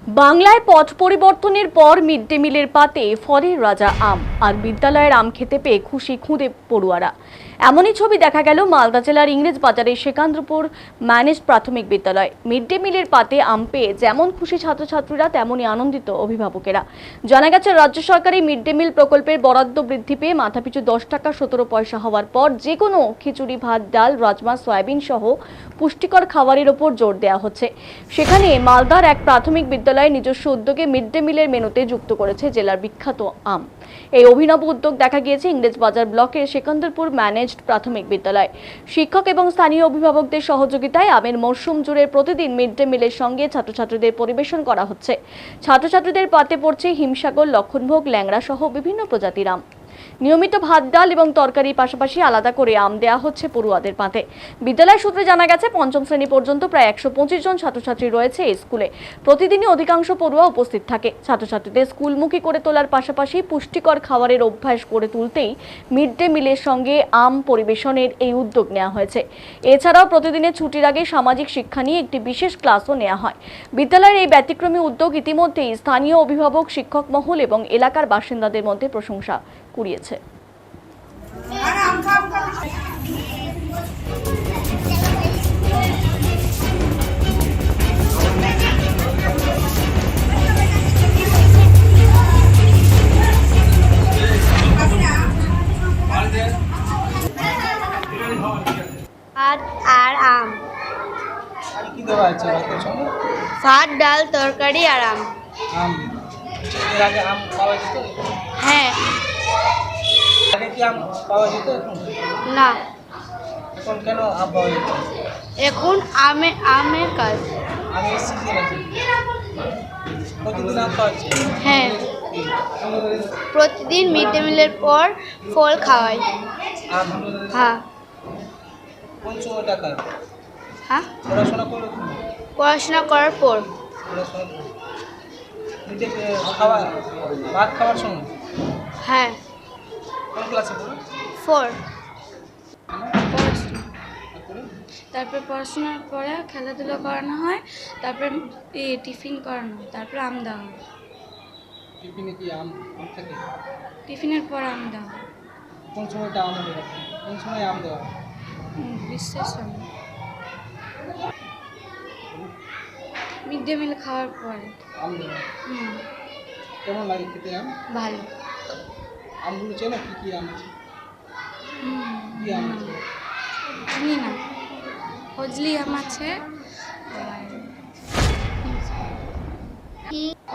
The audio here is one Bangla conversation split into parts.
বাংলায় পথ পরিবর্তনের পর মিড ডে মিলের পাতে ফলের রাজা আম, আর বিদ্যালয়ের আম খেতে পেয়ে খুশি খুদে পড়ুয়ারা। এমনই ছবি দেখা গেল মালদা জেলার ইংরেজ বাজারের সেকান্দ্রপুর ম্যানেজড প্রাথমিক বিদ্যালয়। মিড ডে মিলের পাতে আম পেয়ে যেমন খুশি ছাত্রছাত্রীরা, তেমনই আনন্দিত অভিভাবকেরা। জানা গেছে, রাজ্য সরকারি মিড ডে মিল প্রকল্পের বরাদ্দ বৃদ্ধি পেয়ে মাথাপিছু 10 টাকা 17 পয়সা হওয়ার পর যে কোনো খিচুড়ি, ভাত, ডাল, রাজমা, সয়াবিন সহ পুষ্টিকর খাবারের ওপর জোর দেওয়া হচ্ছে। সেখানে মালদার এক প্রাথমিক বিদ্যালয়ে নিজস্ব উদ্যোগে মিড ডে মিলের মেনুতে যুক্ত করেছে জেলার বিখ্যাত আম। এই অভিনব উদ্যোগ দেখা গিয়েছে ইংরেজ বাজার ব্লকের সেকান্দ্রপুর ম্যানেজড প্রাথমিক বিদ্যালয়। শিক্ষক এবং স্থানীয় অভিভাবকদের সহযোগিতায় আমের মরশুম জুড়ে প্রতিদিন মিড ডে মিলের সঙ্গে ছাত্রছাত্রীদের পরিবেশন করা হচ্ছে। ছাত্রছাত্রীদের পাতে পড়ছে হিমসাগর, লক্ষণভোগ, ল্যাংড়া সহ বিভিন্ন প্রজাতির আম। নিয়মিত ভাত, ডাল এবং তরকারির পাশাপাশি আলাদা করে আম দেওয়া হচ্ছে পড়ুয়াদের পাতে। বিদ্যালয় সূত্রে জানা গেছে, পঞ্চম শ্রেণী পর্যন্ত প্রায় 125 জন ছাত্রছাত্রী রয়েছে এই স্কুলে। প্রতিদিনই অধিকাংশ পড়ুয়া উপস্থিত থাকে। ছাত্রছাত্রীদের স্কুলমুখী করে তোলার পাশাপাশি পুষ্টিকর খাবারের অভ্যাস করে তুলতেই মিড ডে মিলের সঙ্গে আম পরিবেশনের এই উদ্যোগ নেওয়া হয়েছে। এছাড়াও প্রতিদিনের ছুটির আগে সামাজিক শিক্ষা নিয়ে একটি বিশেষ ক্লাসও নেওয়া হয়। বিদ্যালয়ের এই ব্যতিক্রমী উদ্যোগ ইতিমধ্যেই স্থানীয় অভিভাবক, শিক্ষক মহল এবং এলাকার বাসিন্দাদের মধ্যে প্রশংসা কুড়িয়েছে। ভাত আর আম, আর কি দেওয়া আছে ভাতের সঙ্গে? ভাত, ডাল, তরকারি আর আম। আম। এর আগে আম পাওয়া যেত? হ্যাঁ। আগে কি আম পাওয়া যেত এখন? না, এখন কেন আম পাওয়া যেত? এখন আমের কাজ। আমের সিজন আছে। প্রতিদিন আম পাওয়া যাচ্ছে? হ্যাঁ, প্রতিদিন মিড ডে মিলের পর ফল খাওয়াই। আম। হ্যাঁ। কোন সময় টাকা? হ্যাঁ, পড়াশোনা করো তুমি? পড়াশোনা করার পর। পড়াশোনা করো। নিজে খাওয়া, ভাত খাওয়ার সময়? হ্যাঁ। কোন ক্লাসে পড়ো? 4। তারপর পড়াশোনার পরে খেলাধুলা করানো হয়, তারপর টিফিন করানো হয়, তারপর আম দেওয়া হয়। টিফিনে কি আম থাকে? টিফিনের পর আম দেওয়া হয়। কোন সময়টা আম হয়ে গেছে? কোন সময় আম দেওয়া হয়? বিশ্বের সময় মিড ডে মিল খাওয়ার পরে। আম দেওয়া হয়। হুম, কেমন লাগে খেতে আম? ভালো। আমগুলো চেনো কি কি আম আছে? কি আম আছে? জানি না, ফজলি আম আছে।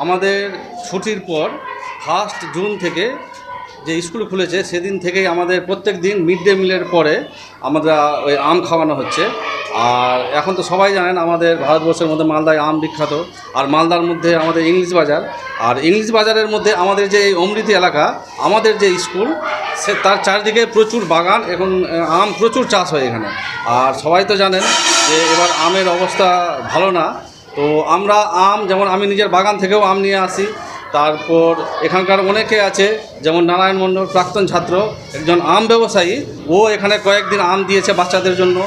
আমাদের ছুটির পর 1 জুন থেকে যে স্কুল খুলেছে সেদিন থেকেই আমাদের প্রত্যেক দিন মিড ডে মিলের পরে আমরা ওই আম খাওয়ানো হচ্ছে। আর এখন তো সবাই জানেন আমাদের ভারতবর্ষের মধ্যে মালদায় আম বিখ্যাত, আর মালদার মধ্যে আমাদের ইংলিশ বাজার, আর ইংলিশ বাজারের মধ্যে আমাদের যে অমৃতি এলাকা, আমাদের যে স্কুল, সে তার চারদিকে প্রচুর বাগান, এখন আম প্রচুর চাষ হয় এখানে। আর সবাই তো জানেন যে এবার আমের অবস্থা ভালো না, তো আমরা আম, যেমন আমি নিজের বাগান থেকেও আম নিয়ে আসি। তারপর এখানকার অনেকে আছে, যেমন নারায়ণ মণ্ডল প্রাক্তন ছাত্র, একজন আম ব্যবসায়ী, ও এখানে কয়েকদিন আম দিয়েছে বাচ্চাদের জন্য।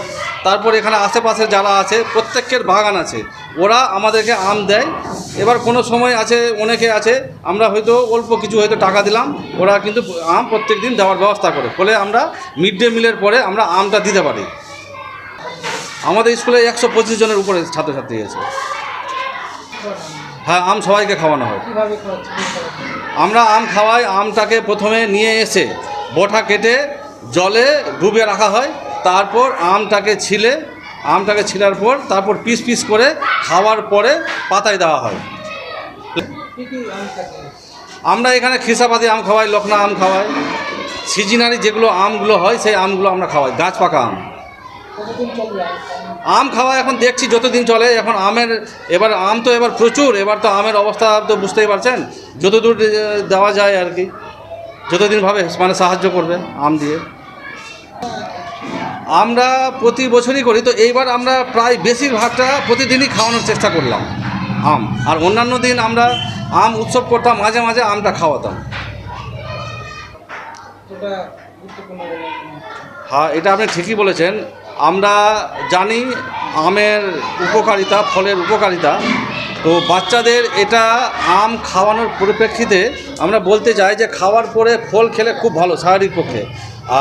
তারপর এখানে আশেপাশে যারা আছে প্রত্যেকের বাগান আছে, ওরা আমাদেরকে আম দেয়। এবার কোনো সময় আছে, অনেকে আছে আমরা হয়তো অল্প কিছু হয়তো টাকা দিলাম, ওরা কিন্তু আম প্রত্যেক দিন দেওয়ার ব্যবস্থা করে, ফলে আমরা মিড ডে মিলের পরে আমরা আমটা দিতে পারি। আমাদের স্কুলে 125 জনের উপরে ছাত্রছাত্রী আছে। হ্যাঁ, আম সবাইকে খাওয়ানো হয়। কীভাবে খাওয়াচ্ছে? আমরা আম খাওয়াই, আমটাকে প্রথমে নিয়ে এসে বোটা কেটে জলে ডুবিয়ে রাখা হয়, তারপর আমটাকে ছিলার পর তারপর পিস পিস করে খাওয়ার পরে পাতায় দেওয়া হয়। কী কী আম থাকে? আমরা এখানে খিসাপাতি আম খাওয়াই, লখনা আম খাওয়াই, সিজনারি যেগুলো আমগুলো হয় সেই আমগুলো আমরা খাওয়াই, গাছ পাকা আম। কতদিন চলবে আম খাওয়া এখন দেখছি যতদিন চলে। এখন এবার আম তো এবার প্রচুর, এবার তো আমের অবস্থা তো বুঝতেই পারছেন, যতদূর দেওয়া যায় আর কি, যতদিনভাবে মানে সাহায্য করবে আম দিয়ে। আমরা প্রতি বছরই করি, তো এইবার আমরা প্রায় বেশিরভাগটা প্রতিদিনই খাওয়ানোর চেষ্টা করলাম আম। আর অন্যান্য দিন আমরা আম উৎসব করতাম, মাঝে মাঝে আমটা খাওয়াতাম। হ্যাঁ, এটা আপনি ঠিকই বলেছেন। আমরা জানি আমের উপকারিতা, ফলের উপকারিতা, তো বাচ্চাদের এটা আম খাওয়ানোর পরিপ্রেক্ষিতে আমরা বলতে চাই যে খাওয়ার পরে ফল খেলে খুব ভালো শারীরিক পক্ষে।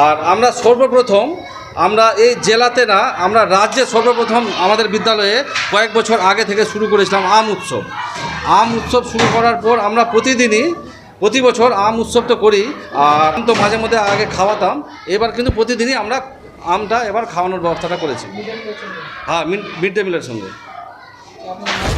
আর আমরা সর্বপ্রথম আমরা এই জেলাতে না, আমরা রাজ্যে সর্বপ্রথম আমাদের বিদ্যালয়ে কয়েক বছর আগে থেকে শুরু করেছিলাম আম উৎসব। আম উৎসব শুরু করার পর আমরা প্রতি বছর আম উৎসব তো করি, আর তো মাঝে মধ্যে আগে খাওয়াতাম, এবার কিন্তু প্রতিদিনই আমরা আমটা এবার খাওয়ানোর ব্যবস্থাটা করেছি। হ্যাঁ, মিড ডে মিলের সঙ্গে। আপনার